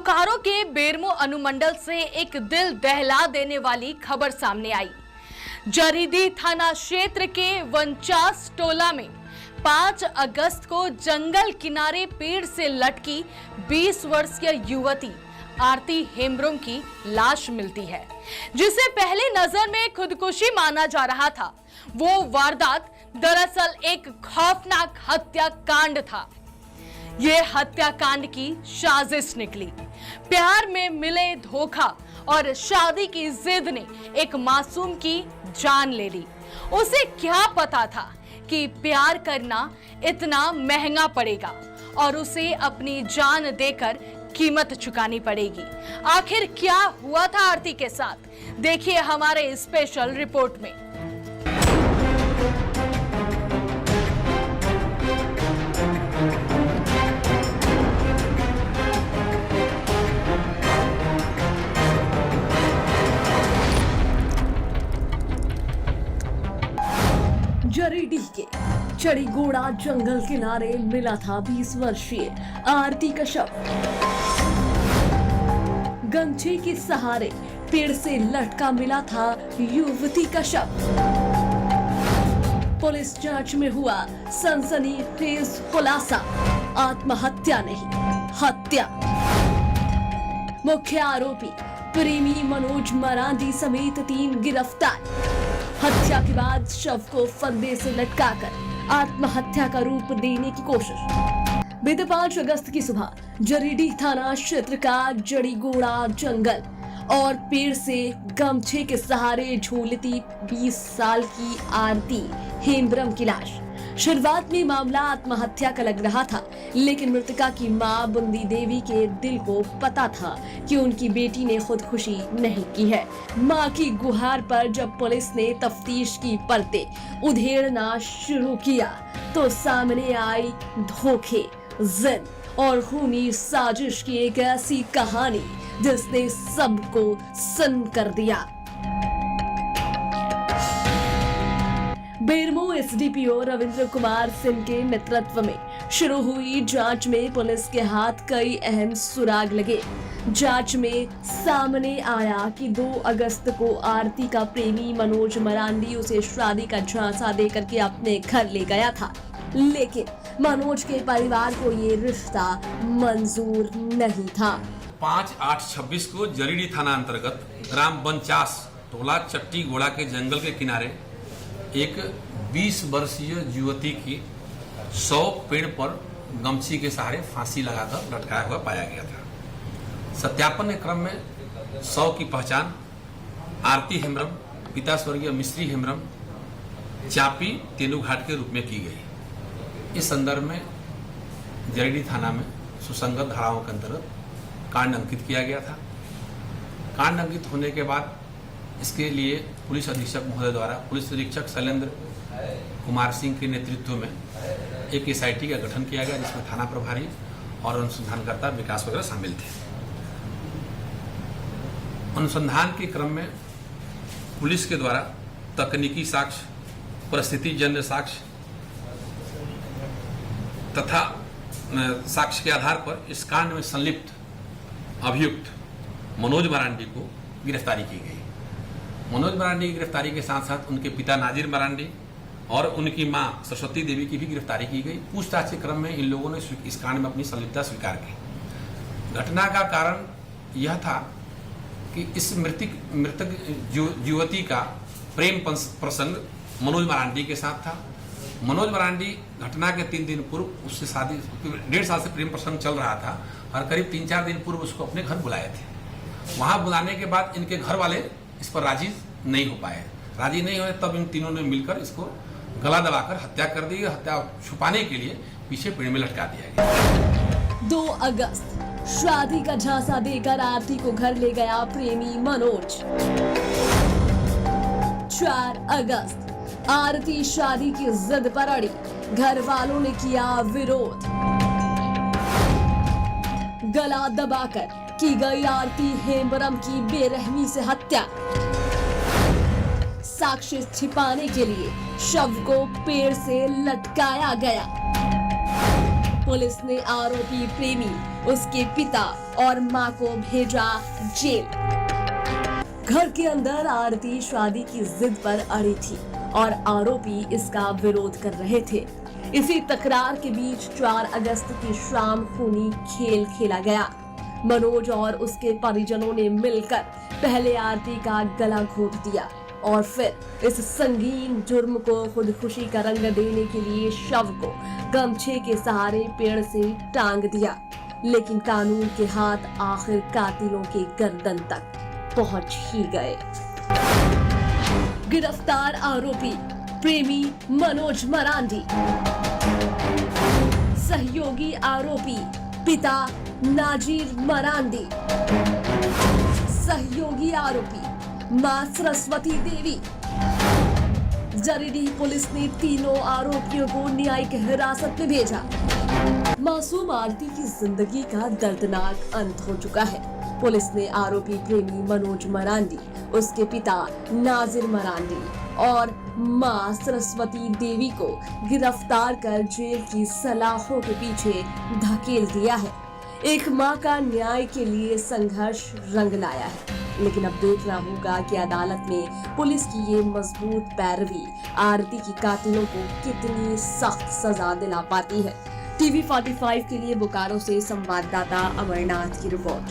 बोकारो के बेरमो अनुमंडल से एक दिल दहला देने वाली खबर सामने आई। जरीदी थाना क्षेत्र के 49 टोला में 5 अगस्त को जंगल किनारे पेड़ से लटकी 20 वर्षीय युवती आरती हेम्ब्रम की लाश मिलती है, जिसे पहली नजर में खुदकुशी माना जा रहा था। वो वारदात दरअसल एक खौफनाक हत्याकांड था। ये हत्याकांड की साजिश निकली। प्यार में मिले धोखा और शादी की जिद ने एक मासूम की जान ले ली। उसे क्या पता था कि प्यार करना इतना महंगा पड़ेगा और उसे अपनी जान देकर कीमत चुकानी पड़ेगी। आखिर क्या हुआ था आरती के साथ, देखिए हमारे स्पेशल रिपोर्ट में। जरीडीह के चढ़ीगोड़ा जंगल किनारे मिला था 20 वर्षीय आरती का शव। गमछे के सहारे पेड़ से लटका मिला था युवती का शव। पुलिस जांच में हुआ सनसनीखेज खुलासा, आत्महत्या नहीं हत्या। मुख्य आरोपी प्रेमी मनोज मरांडी समेत 3 गिरफ्तार। हत्या के बाद शव को फंदे से लटकाकर आत्महत्या का रूप देने की कोशिश। बीते 5 अगस्त की सुबह जरीडीह थाना क्षेत्र का जड़ीगोड़ा जंगल और पेड़ से गमछे के सहारे झूलती 20 साल की आरती हेम्ब्रम की लाश। शुरुआत में मामला आत्महत्या का लग रहा था, लेकिन मृतका की मां बुंदी देवी के दिल को पता था कि उनकी बेटी ने खुदकुशी नहीं की है। मां की गुहार पर जब पुलिस ने तफ्तीश की परतें उधेड़ना शुरू किया तो सामने आई धोखे, जिद और खूनी साजिश की एक ऐसी कहानी जिसने सबको सन्न कर दिया। बेरमो एसडीपीओ रविंद्र कुमार सिंह के नेतृत्व में शुरू हुई जांच में पुलिस के हाथ कई अहम सुराग लगे। जांच में सामने आया कि 2 अगस्त को आरती का प्रेमी मनोज मरांडी उसे शादी का झांसा देकर के अपने घर ले गया था, लेकिन मनोज के परिवार को ये रिश्ता मंजूर नहीं था। 5/8/26 को जरीडीह थाना अंतर्गत ग्राम 49 टोला चट्टी घोड़ा के जंगल के किनारे एक 20 वर्षीय युवती की 100 पेड़ पर गमछी के सहारे फांसी लगाकर लटकाया हुआ पाया गया था। सत्यापन के क्रम में 100 की पहचान आरती हेम्ब्रम, पिता स्वर्गीय मिस्त्री हेम्ब्रम, चापी तेनुघाट के रूप में की गई। इस संदर्भ में जरीडीह थाना में सुसंगत धाराओं के अंतर्गत कांड अंकित किया गया था। कांड अंकित होने के बाद इसके लिए पुलिस अधीक्षक महोदय द्वारा पुलिस अधीक्षक शैलेंद्र कुमार सिंह के नेतृत्व में एक एसआईटी का गठन किया गया, जिसमें थाना प्रभारी और अनुसंधानकर्ता विकास वगैरह शामिल थे। अनुसंधान के क्रम में पुलिस के द्वारा तकनीकी साक्ष्य, परिस्थितिजन्य साक्ष्य तथा साक्ष्य के आधार पर इस कांड में संलिप्त अभियुक्त मनोज मरांडी को गिरफ्तारी की गई। मनोज मरांडी की गिरफ्तारी के साथ साथ उनके पिता नाजिर मरांडी और उनकी मां सरस्वती देवी की भी गिरफ्तारी की गई। पूछताछ के क्रम में इन लोगों ने इस कांड में अपनी संलिप्तता स्वीकार की। घटना का कारण यह था कि इस मृतक युवती का प्रेम प्रसंग मनोज मरांडी के साथ था। मनोज मरांडी घटना के 3 दिन पूर्व उससे शादी 1.5 साल से प्रेम प्रसंग चल रहा था और करीब 3-4 दिन पूर्व उसको अपने घर बुलाए थे। वहां बुलाने के बाद इनके घर वाले इस पर राजी नहीं हो पाए। राजी नहीं हुए तब इन तीनों ने मिलकर इसको गला दबाकर हत्या कर दी। हत्या छुपाने के लिए पीछे पेड़ में लटका दिया गया। 2 अगस्त शादी का झांसा देकर आरती को घर ले गया प्रेमी मनोज। 4 अगस्त आरती शादी की जिद पर अड़ी, घर वालों ने किया विरोध। गला दबाकर की गई आरती हेम्ब्रम की बेरहमी से हत्या। साक्ष्य छिपाने के लिए शव को पेड़ से लटकाया गया। पुलिस ने आरोपी प्रेमी उसके पिता और मां को भेजा जेल। घर के अंदर आरती शादी की जिद पर अड़ी थी और आरोपी इसका विरोध कर रहे थे। इसी तकरार के बीच 4 अगस्त की शाम खूनी खेल खेला गया। मनोज और उसके परिजनों ने मिलकर पहले आरती का गला घोट दिया और फिर इस संगीन जुर्म को खुदकुशी का रंग देने के लिए शव को गमछे के सहारे पेड़ से टांग दिया। लेकिन कानून के हाथ आखिर कातिलों के गर्दन तक पहुंच ही गए। गिरफ्तार आरोपी प्रेमी मनोज मरांडी। सहयोगी आरोपी पिता नाजिर मरांडी। सहयोगी आरोपी मां सरस्वती देवी। जरीडीह पुलिस ने तीनों आरोपियों को न्यायिक हिरासत में भेजा। मासूम आरती की जिंदगी का दर्दनाक अंत हो चुका है। पुलिस ने आरोपी प्रेमी मनोज मरांडी, उसके पिता नाजिर मरांडी और मां सरस्वती देवी को गिरफ्तार कर जेल की सलाखों के पीछे धकेल दिया है। एक मां का न्याय के लिए संघर्ष रंग लाया है, लेकिन अब देखना होगा कि अदालत में पुलिस की ये मजबूत पैरवी आरती की कातिलों को कितनी सख्त सजा दिला पाती है। TV 45 के लिए बोकारो से संवाददाता अमरनाथ की रिपोर्ट।